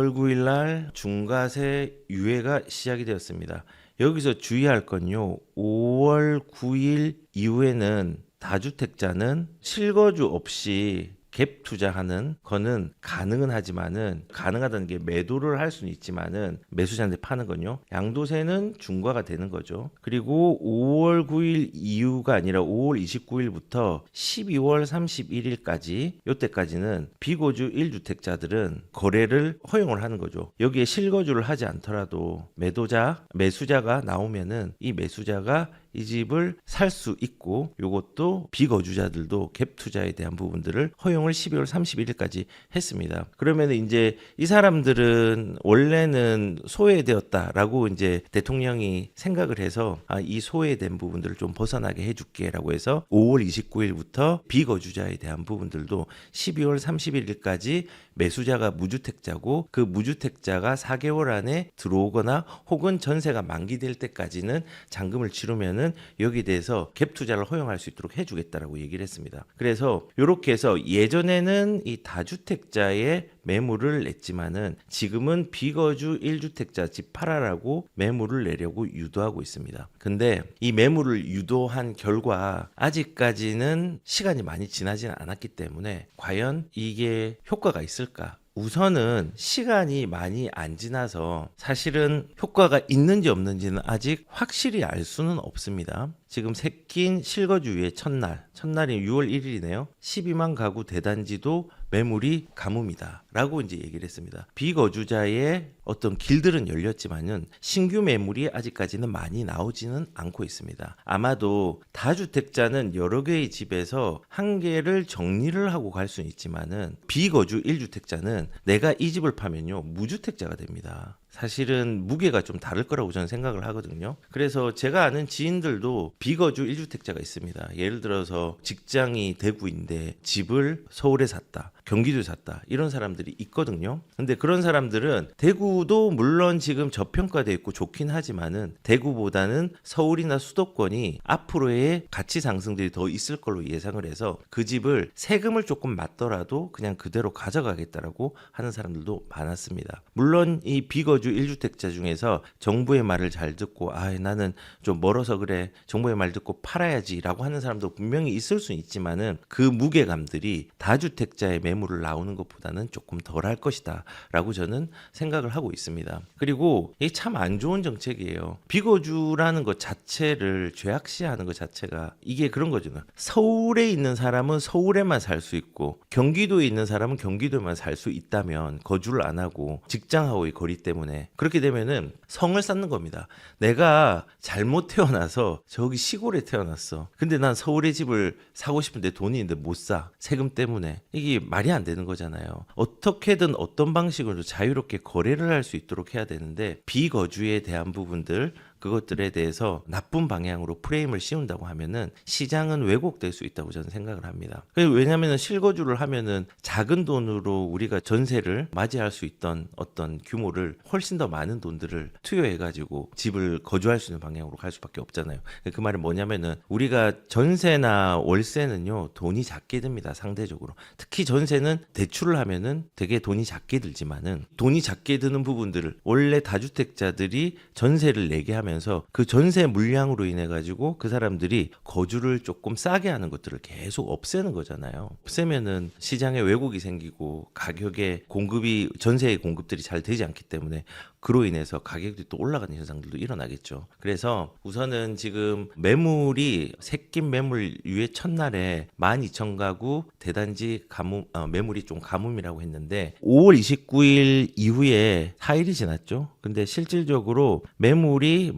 5월 9일 날 중과세 유예가 시작이 되었습니다. 여기서 주의할 건요. 5월 9일 이후에는 다주택자는 실거주 없이 갭 투자하는 거는 가능은 하지만은 가능하다는 게 매도를 할 수는 있지만은 매수자한테 파는 건요. 양도세는 중과가 되는 거죠. 그리고 5월 9일 이후가 아니라 5월 29일부터 12월 31일까지 요때까지는 비거주 1주택자들은 거래를 허용을 하는 거죠. 여기에 실거주를 하지 않더라도 매수자가 나오면은 이 매수자가 이 집을 살 수 있고 요것도 비거주자들도 갭 투자에 대한 부분들을 허용을 12월 31일까지 했습니다. 그러면 이제 이 사람들은 원래는 소외되었다라고 이제 대통령이 생각을 해서 이 소외된 부분들을 좀 벗어나게 해줄게라고 해서 5월 29일부터 비거주자에 대한 부분들도 12월 31일까지 매수자가 무주택자고 그 무주택자가 4개월 안에 들어오거나 혹은 전세가 만기될 때까지는 잔금을 치르면은 여기에 대해서 갭 투자를 허용할 수 있도록 해주겠다라고 얘기를 했습니다. 그래서 이렇게 해서 예전에는 이 다주택자의 매물을 냈지만은 지금은 비거주 1주택자 집 팔아라고 매물을 내려고 유도하고 있습니다. 근데 이 매물을 유도한 결과 아직까지는 시간이 많이 지나지는 않았기 때문에 과연 이게 효과가 있을까? 우선은 시간이 많이 안 지나서 사실은 효과가 있는지 없는지는 아직 확실히 알 수는 없습니다. 지금 새낀 실거주의 첫날이 6월 1일이네요. 12만 가구 대단지도 매물이 가뭄이다 라고 이제 얘기를 했습니다. 비거주자의 어떤 길들은 열렸지만은 신규 매물이 아직까지는 많이 나오지는 않고 있습니다. 아마도 다주택자는 여러 개의 집에서 한 개를 정리를 하고 갈 수는 있지만은 비거주 1주택자는 내가 이 집을 파면요 무주택자가 됩니다. 사실은 무게가 좀 다를 거라고 저는 생각을 하거든요. 그래서 제가 아는 지인들도 비거주 1주택자가 있습니다. 예를 들어서 직장이 대구인데 집을 서울에 샀다. 경기도에 샀다. 이런 사람들이 있거든요. 근데 그런 사람들은 대구도 물론 지금 저평가돼 있고 좋긴 하지만은 대구보다는 서울이나 수도권이 앞으로의 가치 상승들이 더 있을 걸로 예상을 해서 그 집을 세금을 조금 맞더라도 그냥 그대로 가져가겠다라고 하는 사람들도 많았습니다. 물론 이 비거주 1주택자 중에서 정부의 말을 잘 듣고 나는 좀 멀어서 그래 정부의 말 듣고 팔아야지라고 하는 사람도 분명히 있을 수는 있지만은 그 무게감들이 다주택자의 매물을 나오는 것보다는 조금 덜할 것이다 라고 저는 생각을 하고 있습니다. 그리고 이게 참 안 좋은 정책이에요. 비거주라는 것 자체를 죄악시하는 것 자체가 이게 그런 거잖아요. 서울에 있는 사람은 서울에만 살 수 있고 경기도에 있는 사람은 경기도에만 살 수 있다면 거주를 안 하고 직장하고의 거리 때문에 그렇게 되면은 성을 쌓는 겁니다. 내가 잘못 태어나서 저기 시골에 태어났어. 근데 난 서울에 집을 사고 싶은데 돈이 있는데 못 사. 세금 때문에. 이게 말이 안 되는 거잖아요. 어떻게든 어떤 방식으로 자유롭게 거래를 할 수 있도록 해야 되는데 비거주에 대한 부분들 그것들에 대해서 나쁜 방향으로 프레임을 씌운다고 하면은 시장은 왜곡될 수 있다고 저는 생각을 합니다. 왜냐하면 실거주를 하면은 작은 돈으로 우리가 전세를 맞이할 수 있던 어떤 규모를 훨씬 더 많은 돈들을 투여해가지고 집을 거주할 수 있는 방향으로 갈 수밖에 없잖아요. 그 말은 뭐냐면은 우리가 전세나 월세는요 돈이 작게 듭니다. 상대적으로. 특히 전세는 대출을 하면은 되게 돈이 작게 들지만은 돈이 작게 드는 부분들을 원래 다주택자들이 전세를 내게 하면 그 전세 물량으로 인해 가지고 그 사람들이 거주를 조금 싸게 하는 것들을 계속 없애는 거잖아요. 없애면은 시장에 왜곡이 생기고 가격의 공급이 전세의 공급들이 잘 되지 않기 때문에 그로 인해서 가격이 또 올라가는 현상들도 일어나겠죠. 그래서 우선은 지금 매물이 새낀 매물 유예 첫날에 12,000가구 대단지 매물이 좀 가뭄이라고 했는데 5월 29일 이후에 4일이 지났죠. 근데 실질적으로 매물이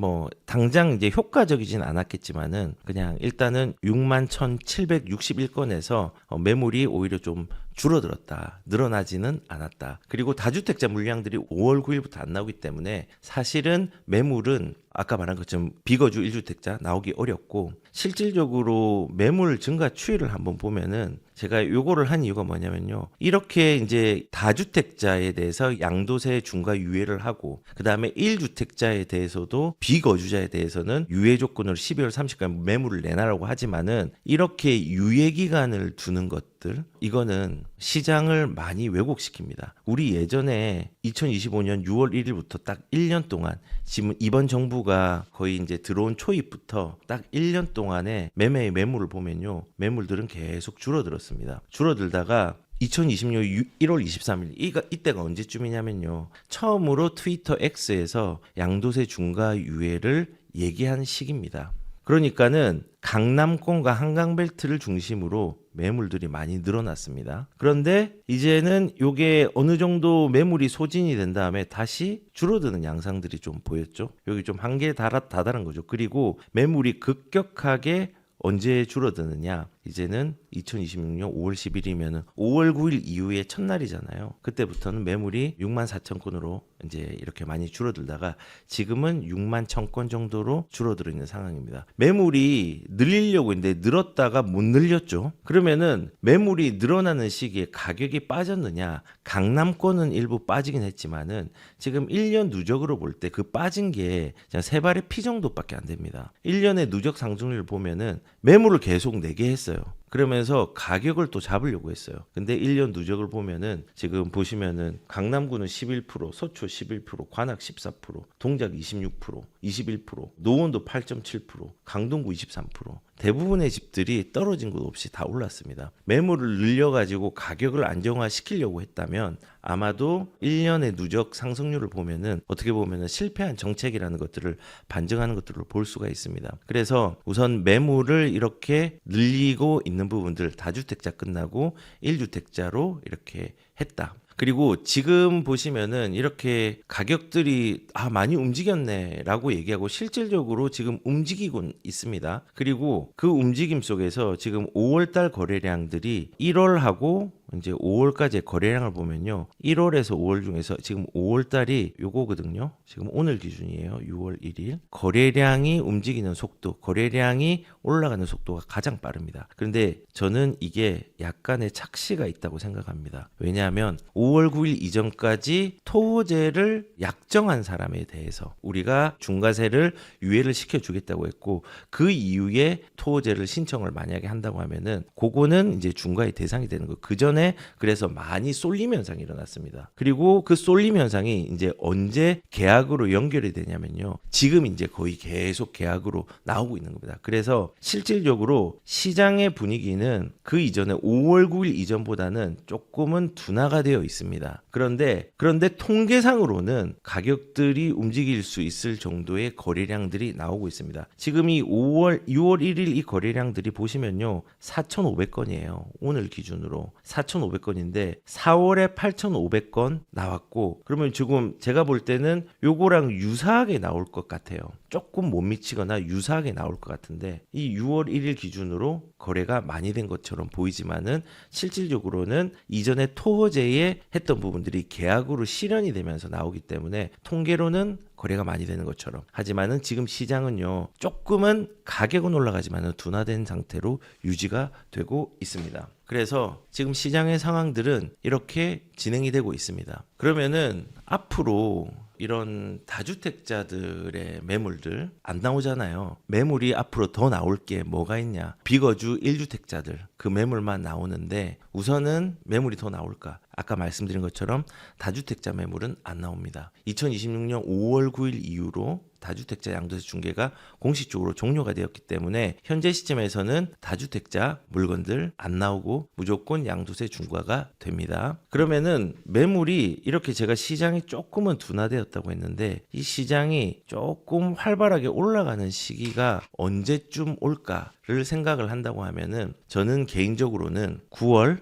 당장 이제 효과적이진 않았겠지만은 그냥 일단은 61,761건에서 매물이 오히려 좀 줄어들었다. 늘어나지는 않았다. 그리고 다주택자 물량들이 5월 9일부터 안 나오기 때문에 사실은 매물은 아까 말한 것처럼 비거주 1주택자 나오기 어렵고 실질적으로 매물 증가 추이를 한번 보면은 제가 요거를 한 이유가 뭐냐면요. 이렇게 이제 다주택자에 대해서 양도세 중과 유예를 하고 그다음에 1주택자에 대해서도 비거주자에 대해서는 유예 조건으로 12월 30일까지 매물을 내놔라고 하지만은 이렇게 유예 기간을 두는 것들 이거는 시장을 많이 왜곡시킵니다. 우리 예전에 2025년 6월 1일부터 딱 1년 동안 지금 이번 정부가 거의 이제 들어온 초입부터 딱 1년 동안의 매매의 매물을 보면요. 매물들은 계속 줄어들었습니다. 줄어들다가 2026년 1월 23일 이때가 언제쯤이냐면요. 처음으로 트위터 X에서 양도세 중과 유예를 얘기한 시기입니다. 그러니까는 강남권과 한강벨트를 중심으로 매물들이 많이 늘어났습니다. 그런데 이제는 이게 어느 정도 매물이 소진이 된 다음에 다시 줄어드는 양상들이 좀 보였죠. 여기 좀 한계에 다다른 거죠. 그리고 매물이 급격하게 언제 줄어드느냐? 이제는 2026년 5월 10일이면은 5월 9일 이후에 첫날이잖아요. 그때부터는 매물이 6만 4천 건으로 이제 이렇게 많이 줄어들다가 지금은 6만 1천 건 정도로 줄어들어 있는 상황입니다. 매물이 늘리려고 했는데 늘었다가 못 늘렸죠. 그러면은 매물이 늘어나는 시기에 가격이 빠졌느냐? 강남권은 일부 빠지긴 했지만은 지금 1년 누적으로 볼 때 그 빠진 게 그냥 세 발의 피 정도밖에 안 됩니다. 1년의 누적 상승률을 보면은 매물을 계속 내게 했어요. 그러면서 가격을 또 잡으려고 했어요. 근데 1년 누적을 보면은 지금 보시면은 강남구는 11%, 서초 11%, 관악 14%, 동작 26%, 21%, 노원도 8.7%, 강동구 23%. 대부분의 집들이 떨어진 곳 없이 다 올랐습니다. 매물을 늘려가지고 가격을 안정화시키려고 했다면 아마도 1년의 누적 상승률을 보면은 어떻게 보면은 실패한 정책이라는 것들을 반증하는 것들을 볼 수가 있습니다. 그래서 우선 매물을 이렇게 늘리고 있는 부분들 다주택자 끝나고 1주택자로 이렇게 했다. 그리고 지금 보시면은 이렇게 가격들이 많이 움직였네라고 얘기하고 실질적으로 지금 움직이고 있습니다. 그리고 그 움직임 속에서 지금 5월달 거래량들이 1월하고 이제 5월까지의 거래량을 보면요. 1월에서 5월 중에서 지금 5월달이 요거거든요. 지금 오늘 기준이에요. 6월 1일. 거래량이 움직이는 속도, 거래량이 올라가는 속도가 가장 빠릅니다. 그런데 저는 이게 약간의 착시가 있다고 생각합니다. 왜냐하면 5월 9일 이전까지 토호제를 약정한 사람에 대해서 우리가 중과세를 유예를 시켜주겠다고 했고 그 이후에 토호제를 신청을 만약에 한다고 하면은 그거는 이제 중과의 대상이 되는 거. 그 전에 그래서 많이 쏠림 현상이 일어났습니다. 그리고 그 쏠림 현상이 이제 언제 계약으로 연결이 되냐면요. 지금 이제 거의 계속 계약으로 나오고 있는 겁니다. 그래서 실질적으로 시장의 분위기는 그 이전에 5월 9일 이전보다는 조금은 둔화가 되어 있습니다. 그런데 통계상으로는 가격들이 움직일 수 있을 정도의 거래량들이 나오고 있습니다. 지금 이 6월 1일 이 거래량들이 보시면요. 4,500건이에요. 오늘 기준으로 4,500건인데 4월에 8,500건 나왔고 그러면 지금 제가 볼 때는 요거랑 유사하게 나올 것 같아요. 조금 못 미치거나 유사하게 나올 것 같은데 이 6월 1일 기준으로 거래가 많이 된 것처럼 보이지만은 실질적으로는 이전에 토호제에 했던 부분들이 계약으로 실현이 되면서 나오기 때문에 통계로는 거래가 많이 되는 것처럼 하지만은 지금 시장은요 조금은 가격은 올라가지만은 둔화된 상태로 유지가 되고 있습니다. 그래서 지금 시장의 상황들은 이렇게 진행이 되고 있습니다. 그러면은 앞으로 이런 다주택자들의 매물들 안 나오잖아요. 매물이 앞으로 더 나올 게 뭐가 있냐? 비거주 1주택자들 그 매물만 나오는데 우선은 매물이 더 나올까? 아까 말씀드린 것처럼 다주택자 매물은 안 나옵니다. 2026년 5월 9일 이후로 다주택자 양도세 중개가 공식적으로 종료가 되었기 때문에 현재 시점에서는 다주택자 물건들 안 나오고 무조건 양도세 중과가 됩니다. 그러면은 매물이 이렇게 제가 시장이 조금은 둔화되었다고 했는데 이 시장이 조금 활발하게 올라가는 시기가 언제쯤 올까를 생각을 한다고 하면은 저는 개인적으로는 9월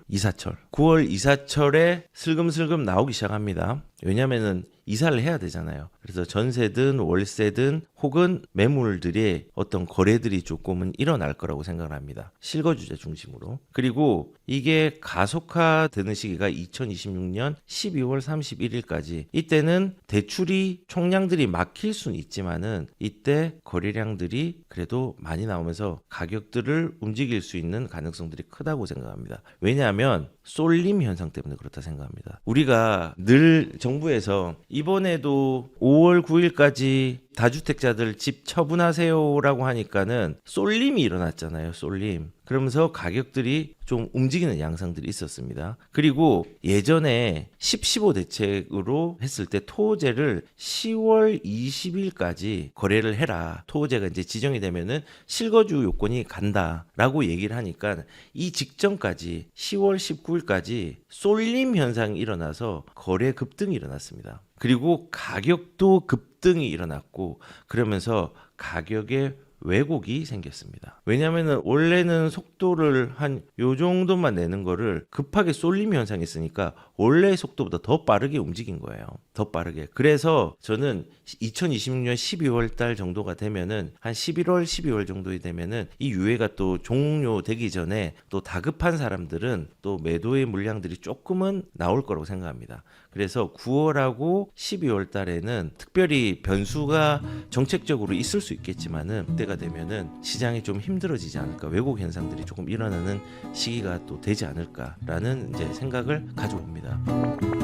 이사철에 슬금슬금 나오기 시작합니다. 왜냐면은 이사를 해야 되잖아요. 그래서 전세든 월세든 혹은 매물들의 어떤 거래들이 조금은 일어날 거라고 생각을 합니다. 실거주자 중심으로. 그리고 이게 가속화되는 시기가 2026년 12월 31일까지. 이때는 대출이 총량들이 막힐 수는 있지만은 이때 거래량들이 그래도 많이 나오면서 가격들을 움직일 수 있는 가능성들이 크다고 생각합니다. 왜냐하면 쏠림 현상 때문에 그렇다 생각합니다. 우리가 늘 정부에서 이번에도 5월 9일까지 다주택자들 집 처분하세요라고 하니까는 쏠림이 일어났잖아요. 쏠림. 그러면서 가격들이 좀 움직이는 양상들이 있었습니다. 그리고 예전에 10-15 대책으로 했을 때 토호제를 10월 20일까지 거래를 해라. 토호제가 이제 지정이 되면은 실거주 요건이 간다라고 얘기를 하니까 이 직전까지 10월 19일까지 쏠림 현상이 일어나서 거래 급등이 일어났습니다. 그리고 가격도 급등이 일어났고 그러면서 가격에 왜곡이 생겼습니다. 왜냐하면 원래는 속도를 한 요 정도만 내는 거를 급하게 쏠림 현상이 있으니까 원래 속도보다 더 빠르게 움직인 거예요. 더 빠르게. 그래서 저는 2026년 12월 달 정도가 되면은 한 11월, 12월 정도 되면은 이 유예가 또 종료되기 전에 또 다급한 사람들은 또 매도의 물량들이 조금은 나올 거라고 생각합니다. 그래서 9월하고 12월 달에는 특별히 변수가 정책적으로 있을 수 있겠지만은 그때가 되면은 시장이 좀 힘들어지지 않을까, 왜곡 현상들이 조금 일어나는 시기가 또 되지 않을까라는 이제 생각을 가져봅니다.